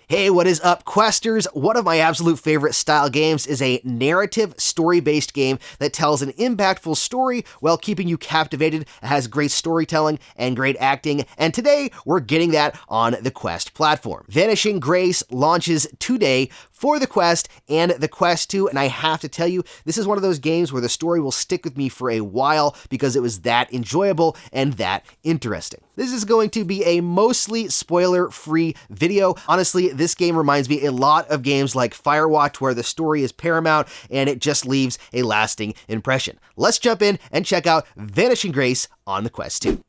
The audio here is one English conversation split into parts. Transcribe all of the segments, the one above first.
Hey, what is up, Questers? One of my absolute favorite style games is a narrative, story-based game that tells an impactful story while keeping you captivated. It has great storytelling and great acting, and today we're getting that on the Quest platform. Vanishing launches today for the Quest and the Quest 2, and I have to tell you, this is one of those games where the story will stick with me for a while because it was that enjoyable and that interesting. This is going to be a mostly spoiler-free video. Honestly, this game reminds me a lot of games like Firewatch, where the story is paramount and it just leaves a lasting impression. Let's jump in and check out Vanishing Grace on the Quest 2.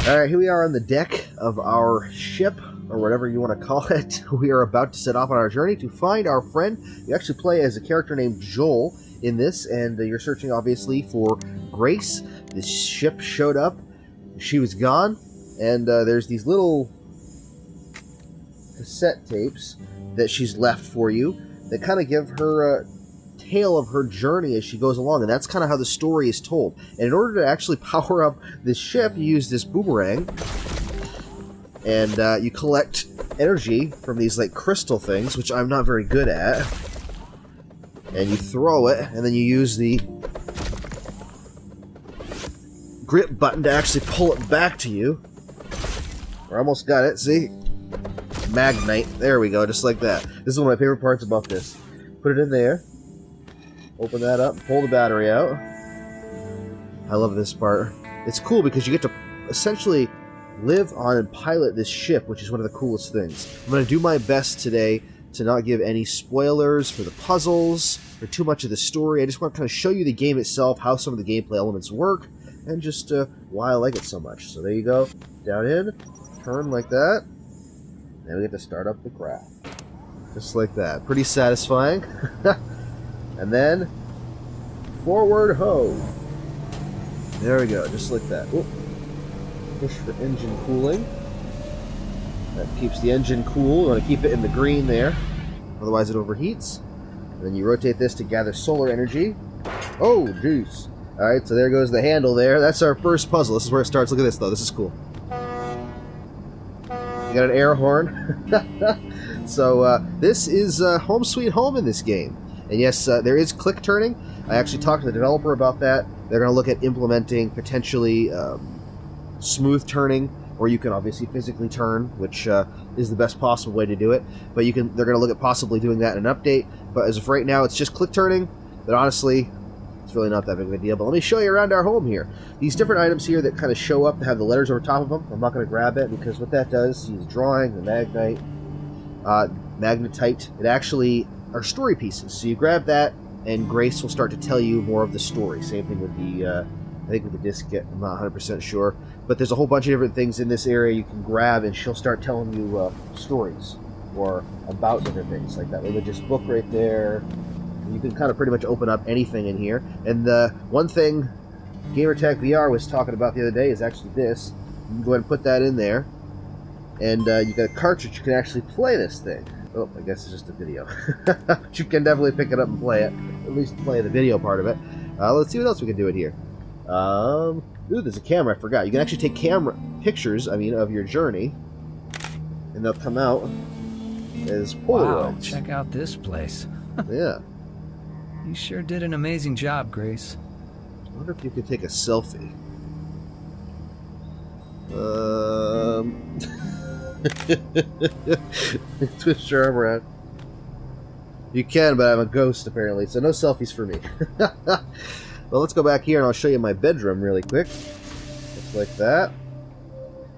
Alright, here we are on the deck of our ship, or whatever you want to call it. We are about to set off on our journey to find our friend. You actually play as a character named Joel in this, and you're searching, obviously, for Grace. This ship showed up. She was gone, and there's these little cassette tapes that she's left for you that kind of give her a tale of her journey as she goes along, and that's kind of how the story is told. And in order to actually power up this ship, you use this boomerang, and you collect energy from these like crystal things, which I'm not very good at, and you throw it, and then you use the grip button to actually pull it back to you. I almost got it, see? Magnite. There we go, just like that. This is one of my favorite parts about this. Put it in there. Open that up. Pull the battery out. I love this part. It's cool because you get to essentially live on and pilot this ship, which is one of the coolest things. I'm going to do my best today to not give any spoilers for the puzzles or too much of the story. I just want to kind of show you the game itself, how some of the gameplay elements work, and just why I like it so much. So there you go. Down in. Turn like that. Then we get to start up the craft. Just like that. Pretty satisfying. And then, forward ho. There we go, just like that. Oop. Push for engine cooling. That keeps the engine cool. You want to keep it in the green there, otherwise it overheats. And then you rotate this to gather solar energy. Oh, juice. Alright, so there goes the handle there. That's our first puzzle. This is where it starts. Look at this, though. This is cool. You got an air horn. So, this is home sweet home in this game. And yes, there is click turning. I actually talked to the developer about that. They're going to look at implementing potentially smooth turning, or you can obviously physically turn, which is the best possible way to do it. But they're going to look at possibly doing that in an update. But as of right now, it's just click turning. But honestly, it's really not that big of a deal. But let me show you around our home here. These different items here that kind of show up, that have the letters over top of them. I'm not going to grab it because what that does is drawing, the magnetite. It actually are story pieces. So you grab that, and Grace will start to tell you more of the story. Same thing with the, I think with the diskette. I'm not 100% sure. But there's a whole bunch of different things in this area you can grab, and she'll start telling you stories or about different things, like that religious book right there. You can kind of pretty much open up anything in here. And the one thing Gamertag VR was talking about the other day is actually this. You can go ahead and put that in there, and you got a cartridge. You can actually play this thing. Oh, I guess it's just a video. But you can definitely pick it up and play it. At least play the video part of it. Let's see what else we can do in here. Ooh, there's a camera. I forgot. You can actually take pictures, of your journey, and they'll come out as Polaroids. Wow, check out this place. Yeah. You sure did an amazing job, Grace. I wonder if you could take a selfie. Twist your arm around. You can, but I'm a ghost apparently, so no selfies for me. Well, let's go back here and I'll show you my bedroom really quick. Just like that.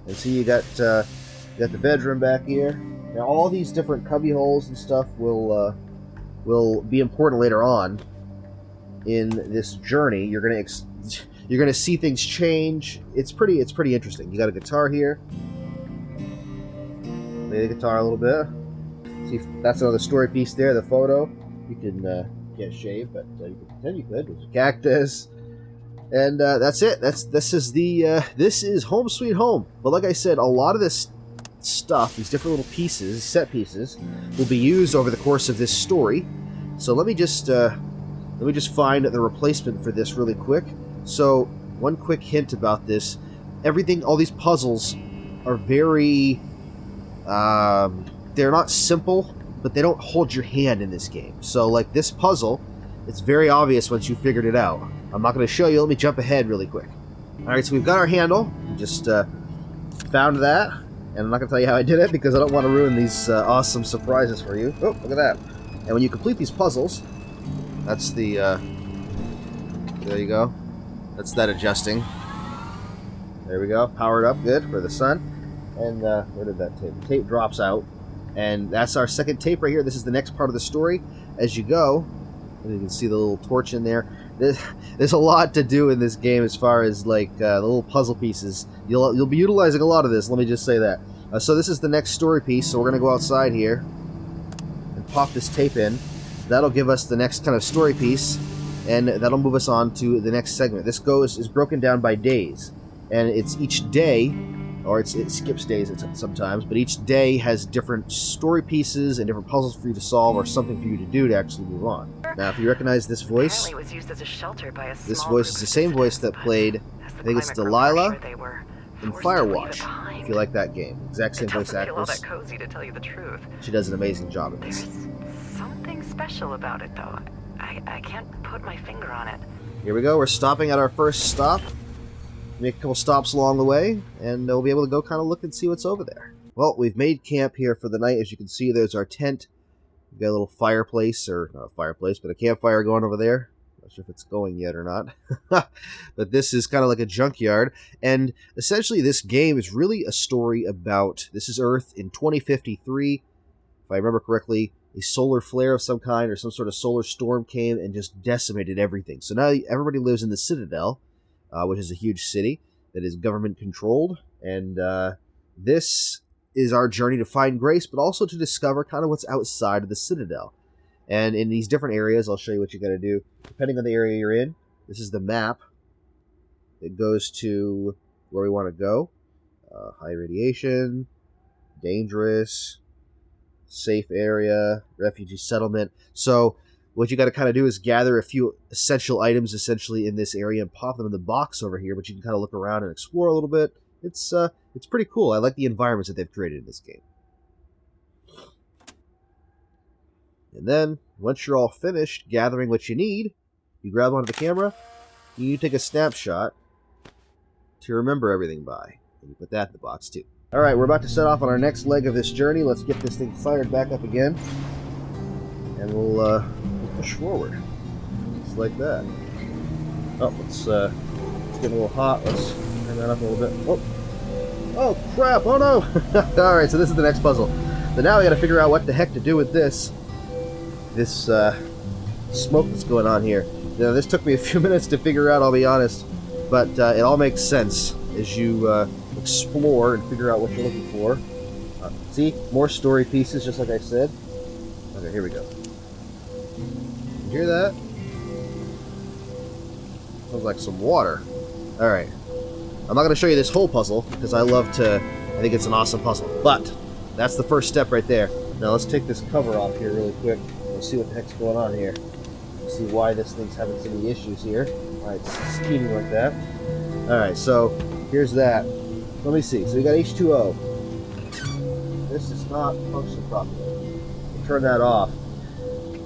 And see, you got the bedroom back here. Now, all these different cubby holes and stuff will be important later on in this journey. You're gonna see things change. It's pretty interesting. You got a guitar here. Play the guitar a little bit. See, that's another story piece there. The photo. You can can't shave, but you can pretend you could. There's a cactus, and that's it. This is home sweet home. But like I said, a lot of this stuff, these different little pieces, set pieces, will be used over the course of this story. So let me just find the replacement for this really quick. So one quick hint about this: all these puzzles are very they're not simple, but they don't hold your hand in this game. So like this puzzle, it's very obvious once you figured it out. I'm not going to show you. Let me jump ahead really quick. Alright, so we've got our handle. We just found that. And I'm not going to tell you how I did it because I don't want to ruin these awesome surprises for you. Oh, look at that. And when you complete these puzzles, that's the... there you go. That's that adjusting. There we go. Powered up. Good for the sun. And where did that tape? The tape drops out. And that's our second tape right here. This is the next part of the story. As you go, and you can see the little torch in there. There's a lot to do in this game as far as like the little puzzle pieces. You'll be utilizing a lot of this. Let me just say that. So this is the next story piece. So we're gonna go outside here and pop this tape in. That'll give us the next kind of story piece, and that'll move us on to the next segment. This is broken down by days, and it's each day, or it skips days sometimes, but each day has different story pieces and different puzzles for you to solve or something for you to do to actually move on. Now, if you recognize this voice, it was used as a shelter by a this small voice group is of the same voice that played, citizens, I think it's as the climate grew Delilah harsher, they were in forced to leave it Firewatch, behind. if you like that game. Exact same It voice doesn't feel all actress. that cozy, to tell you the truth. She does an amazing job at this. There's something special about it, though. I can't put my finger on it. Here we go. We're stopping at our first stop. Make a couple stops along the way, and we'll be able to go kind of look and see what's over there. Well, we've made camp here for the night. As you can see, there's our tent. We've got a little fireplace, or not a fireplace, but a campfire going over there. Not sure if it's going yet or not. But this is kind of like a junkyard. And essentially, this game is really a story about, this is Earth in 2053. If I remember correctly, a solar flare of some kind or some sort of solar storm came and just decimated everything. So now everybody lives in the Citadel, which is a huge city that is government-controlled. And this is our journey to find Grace, but also to discover kind of what's outside of the Citadel. And in these different areas, I'll show you what you got to do. Depending on the area you're in, this is the map that goes to where we want to go. High radiation, dangerous, safe area, refugee settlement. So what you got to kind of do is gather a few essential items essentially in this area and pop them in the box over here, but you can kind of look around and explore a little bit. It's pretty cool. I like the environments that they've created in this game. And then, once you're all finished gathering what you need, you grab onto the camera, you take a snapshot to remember everything by. And you put that in the box too. Alright, we're about to set off on our next leg of this journey. Let's get this thing fired back up again. And we'll push forward. Just like that. Oh, it's getting a little hot. Let's turn that up a little bit. Oh crap, oh no! Alright, so this is the next puzzle. So now we gotta figure out what the heck to do with this smoke that's going on here. Now, this took me a few minutes to figure out, I'll be honest, but it all makes sense as you explore and figure out what you're looking for. See? More story pieces, just like I said. Okay, here we go. You hear that? Sounds like some water. Alright. I'm not going to show you this whole puzzle, because I think it's an awesome puzzle. But, that's the first step right there. Now let's take this cover off here really quick. We'll see what the heck's going on here. See why this thing's having so many issues here. Why it's steaming like that. Alright, so here's that. Let me see. So we got H2O. This is not functioning properly. We'll turn that off.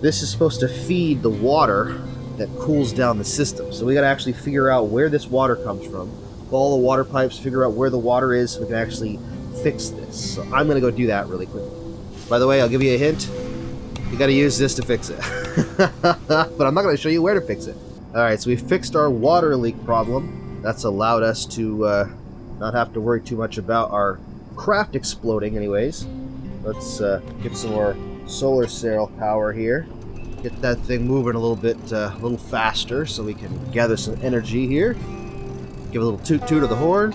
This is supposed to feed the water that cools down the system. So we got to actually figure out where this water comes from. Follow the water pipes, figure out where the water is so we can actually fix this. So I'm going to go do that really quickly. By the way, I'll give you a hint. You got to use this to fix it. But I'm not going to show you where to fix it. Alright, so we fixed our water leak problem. That's allowed us to not have to worry too much about our craft exploding anyways. Let's get some more solar cell power here. Get that thing moving a little faster so we can gather some energy here. Give a little toot-toot of the horn.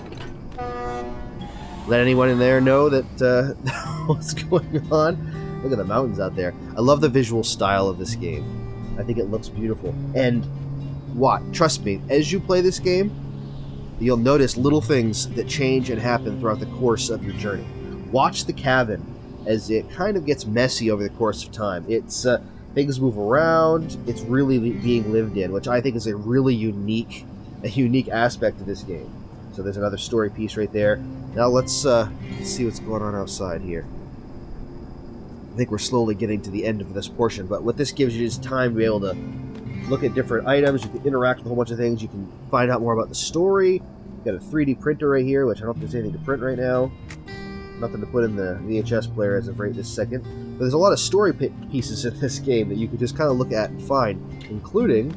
Let anyone in there know that what's going on. Look at the mountains out there. I love the visual style of this game. I think it looks beautiful. And trust me, as you play this game, you'll notice little things that change and happen throughout the course of your journey. Watch the cabin as it kind of gets messy over the course of time. It's things move around. It's really being lived in, which I think is a really unique aspect of this game. So there's another story piece right there. Now let's see what's going on outside here. I think we're slowly getting to the end of this portion, but what this gives you is time to be able to look at different items. You can interact with a whole bunch of things. You can find out more about the story. You've got a 3D printer right here, which I don't think there's anything to print right now. Nothing to put in the VHS player as of right this second. But there's a lot of story pieces in this game that you can just kind of look at and find, including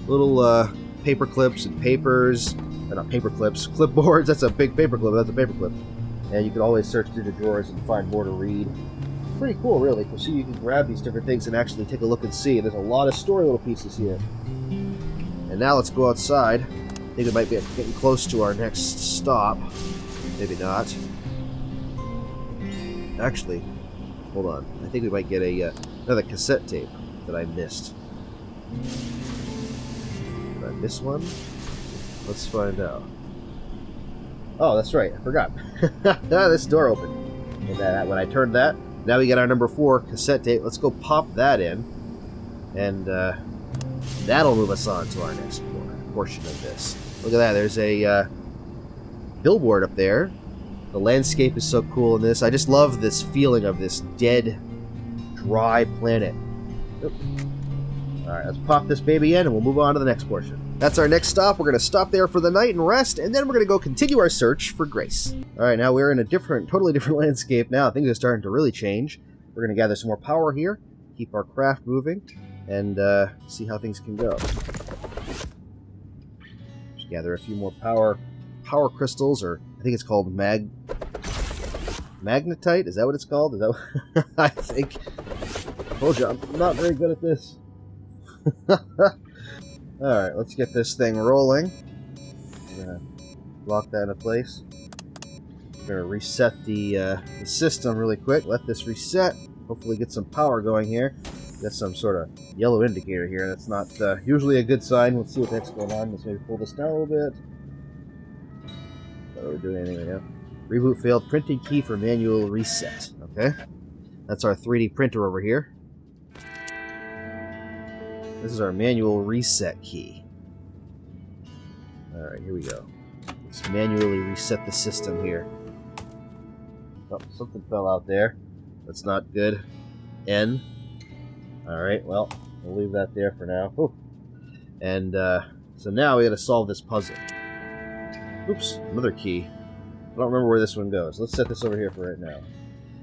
little paper clips and papers. Not paper clips, clipboards. That's a big paper clip. That's a paper clip. And you can always search through the drawers and find more to read. Pretty cool, really. So you can grab these different things and actually take a look and see. There's a lot of story little pieces here. And now let's go outside. I think we might be getting close to our next stop. Maybe not. Actually, hold on. I think we might get another cassette tape that I missed. Did I miss one? Let's find out. Oh, that's right. I forgot. This door opened. And when I turned that, now we get our number 4 cassette tape. Let's go pop that in. And that'll move us on to our next portion of this. Look at that. There's a billboard up there. The landscape is so cool in this. I just love this feeling of this dead, dry planet. Oop. Alright, let's pop this baby in and we'll move on to the next portion. That's our next stop. We're going to stop there for the night and rest, and then we're going to go continue our search for Grace. Alright, now we're in a totally different landscape now. Things are starting to really change. We're going to gather some more power here, keep our craft moving, and see how things can go. Just gather a few more power crystals, or I think it's called magnetite? Is that what it's called? Is that what I think? I told you, I'm not very good at this. Alright, let's get this thing rolling. I'm gonna lock that into place. I'm gonna reset the system really quick. Let this reset. Hopefully get some power going here. Got some sort of yellow indicator here. That's not usually a good sign. Let's see what that's going on. Let's maybe pull this down a little bit. Not really doing anything right now. Reboot failed. Printing key for manual reset. Okay. That's our 3D printer over here. This is our manual reset key. Alright, here we go. Let's manually reset the system here. Oh, something fell out there. That's not good. N. Alright, well, we'll leave that there for now. Ooh. And, so now we gotta solve this puzzle. Oops, another key. I don't remember where this one goes. Let's set this over here for right now.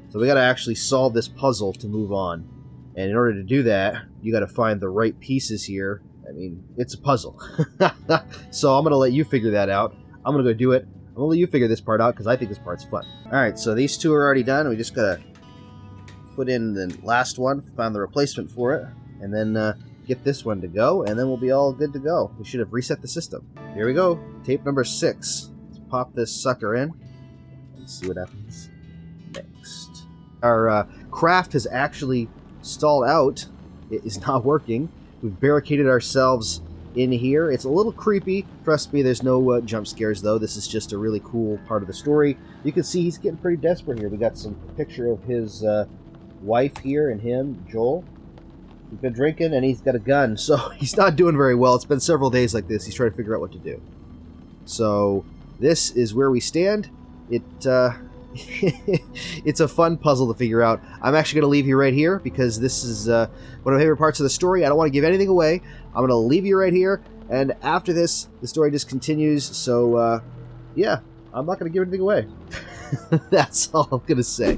So we gotta actually solve this puzzle to move on. And in order to do that, you gotta find the right pieces here. I mean, it's a puzzle. So I'm gonna let you figure that out. I'm gonna go do it. I'm gonna let you figure this part out, because I think this part's fun. Alright, so these two are already done. We just gotta put in the last one, find the replacement for it, and then get this one to go, and then we'll be all good to go. We should have reset the system. Here we go. Tape number 6. Let's pop this sucker in and see what happens next. Our craft has actually stalled out. It is not working. We've barricaded ourselves in here. It's a little creepy. Trust me, there's no jump scares, though. This is just a really cool part of the story. You can see he's getting pretty desperate here. We got some picture of his wife here and him, Joel. He's been drinking and he's got a gun, so he's not doing very well. It's been several days like this. He's trying to figure out what to do. So this is where we stand. It's a fun puzzle to figure out. I'm actually going to leave you right here because this is one of my favorite parts of the story. I don't want to give anything away. I'm going to leave you right here, and after this, the story just continues. So, yeah, I'm not going to give anything away. That's all I'm going to say.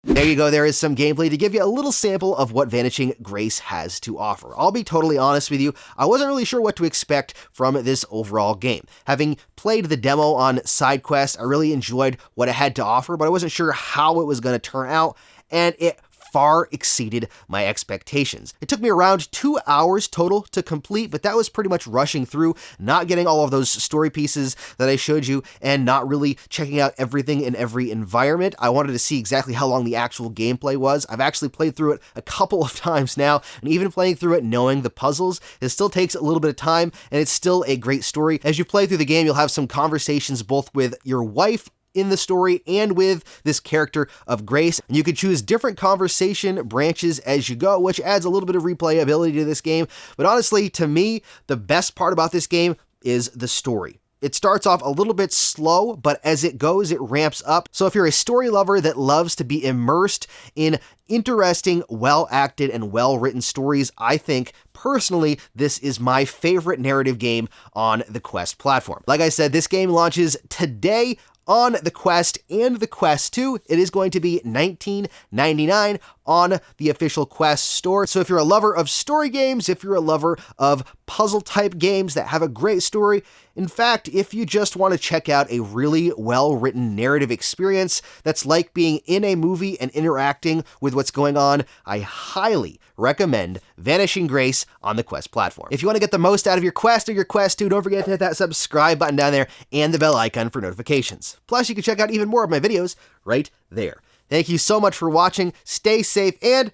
There you go, there is some gameplay to give you a little sample of what Vanishing Grace has to offer. I'll be totally honest with you, I wasn't really sure what to expect from this overall game. Having played the demo on SideQuest, I really enjoyed what it had to offer, but I wasn't sure how it was going to turn out, and it far exceeded my expectations. It took me around 2 hours total to complete, but that was pretty much rushing through, not getting all of those story pieces that I showed you, and not really checking out everything in every environment. I wanted to see exactly how long the actual gameplay was. I've actually played through it a couple of times now, and even playing through it knowing the puzzles, it still takes a little bit of time, and it's still a great story. As you play through the game, you'll have some conversations both with your wife in the story and with this character of Grace. And you can choose different conversation branches as you go, which adds a little bit of replayability to this game. But honestly, to me, the best part about this game is the story. It starts off a little bit slow, but as it goes, it ramps up. So if you're a story lover that loves to be immersed in interesting, well-acted, and well-written stories, I think, personally, this is my favorite narrative game on the Quest platform. Like I said, this game launches today on the Quest and the Quest 2. It is going to be $19.99 on the official Quest store. So if you're a lover of story games, if you're a lover of puzzle-type games that have a great story, in fact, if you just want to check out a really well-written narrative experience that's like being in a movie and interacting with what's going on, I highly recommend Vanishing Grace on the Quest platform. If you want to get the most out of your Quest or your Quest 2, don't forget to hit that subscribe button down there and the bell icon for notifications. Plus, you can check out even more of my videos right there. Thank you so much for watching. Stay safe and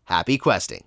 happy questing.